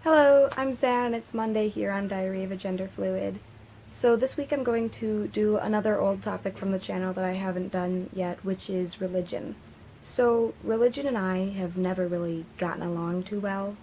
Hello, I'm Zan and it's Monday here on Diary of a Gender Fluid. So this week I'm going to do another old topic from the channel that I haven't done yet, which is religion. So religion and I have never really gotten along too well.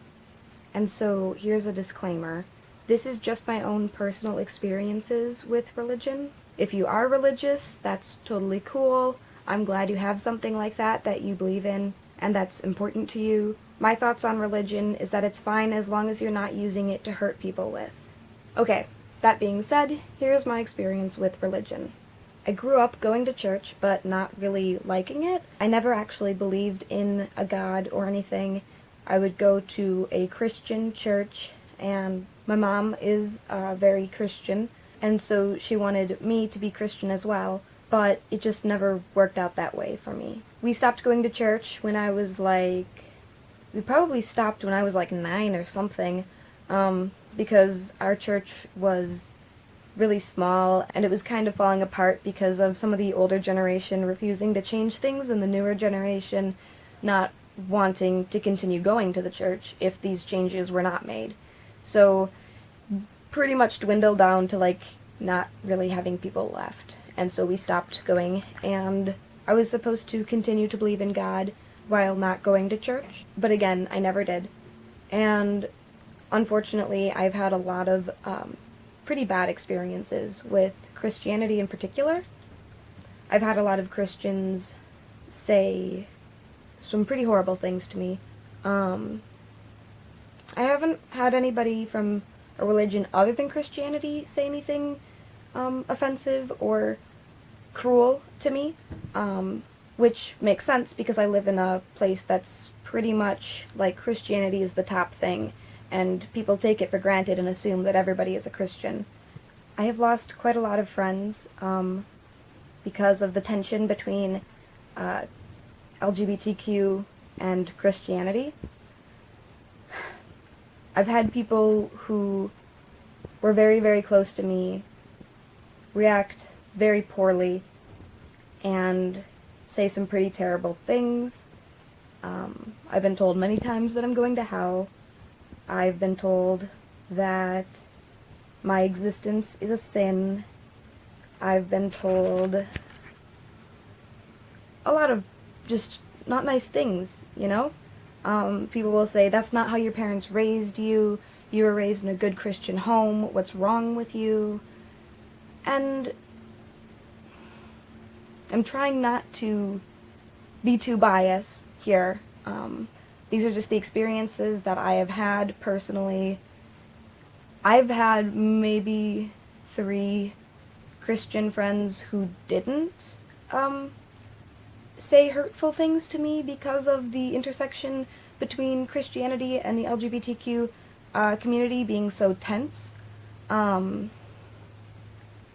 And so here's a disclaimer. This is just my own personal experiences with religion. If you are religious, that's totally cool. I'm glad you have something like that you believe in and that's important to you. My thoughts on religion is that it's fine as long as you're not using it to hurt people with. Okay, that being said, here's my experience with religion. I grew up going to church, but not really liking it. I never actually believed in a god or anything. I would go to a Christian church, and my mom is very Christian, and so she wanted me to be Christian as well, but it just never worked out that way for me. We stopped going to church when I was we probably stopped when I was 9 or something, because our church was really small and it was kind of falling apart because of some of the older generation refusing to change things and the newer generation not wanting to continue going to the church if these changes were not made. So pretty much dwindled down to not really having people left. And so we stopped going, and I was supposed to continue to believe in God while not going to church, but again, I never did. And unfortunately, I've had a lot of pretty bad experiences with Christianity in particular. I've had a lot of Christians say some pretty horrible things to me. I haven't had anybody from a religion other than Christianity say anything offensive or cruel to me, which makes sense because I live in a place that's pretty much Christianity is the top thing, and people take it for granted and assume that everybody is a Christian. I have lost quite a lot of friends because of the tension between LGBTQ and Christianity. I've had people who were very, very close to me react very poorly and say some pretty terrible things. I've been told many times that I'm going to hell. I've been told that my existence is a sin. I've been told a lot of just not nice things, you know? People will say, that's not how your parents raised you. You were raised in a good Christian home. What's wrong with you? And I'm trying not to be too biased here. These are just the experiences that I have had personally. I've had maybe 3 Christian friends who didn't say hurtful things to me because of the intersection between Christianity and the LGBTQ community being so tense.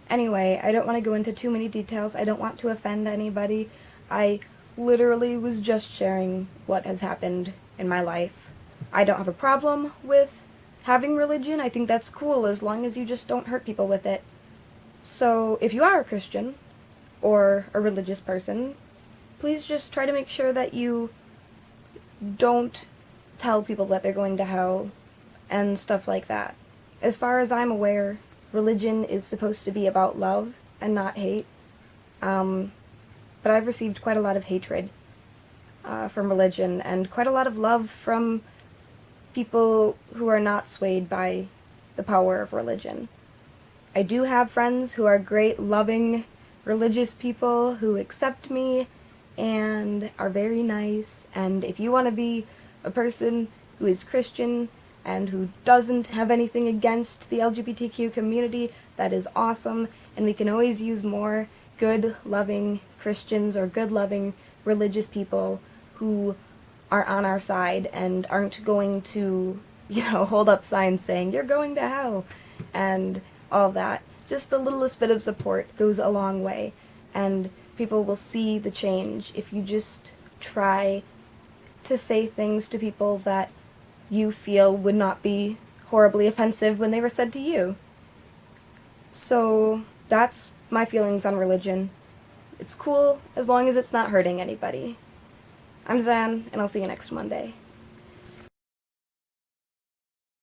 Anyway, I don't want to go into too many details. I don't want to offend anybody. I literally was just sharing what has happened in my life. I don't have a problem with having religion. I think that's cool as long as you just don't hurt people with it. So if you are a Christian or a religious person, please just try to make sure that you don't tell people that they're going to hell and stuff like that. As far as I'm aware, religion is supposed to be about love and not hate. But I've received quite a lot of hatred from religion and quite a lot of love from people who are not swayed by the power of religion. I do have friends who are great, loving, religious people who accept me and are very nice, and if you want to be a person who is Christian and who doesn't have anything against the LGBTQ community, that is awesome, and we can always use more good, loving Christians or good, loving religious people who are on our side and aren't going to, hold up signs saying, you're going to hell, and all that. Just the littlest bit of support goes a long way, and people will see the change if you just try to say things to people that you feel would not be horribly offensive when they were said to you. So that's my feelings on religion. It's cool as long as it's not hurting anybody. I'm Zan, and I'll see you next Monday.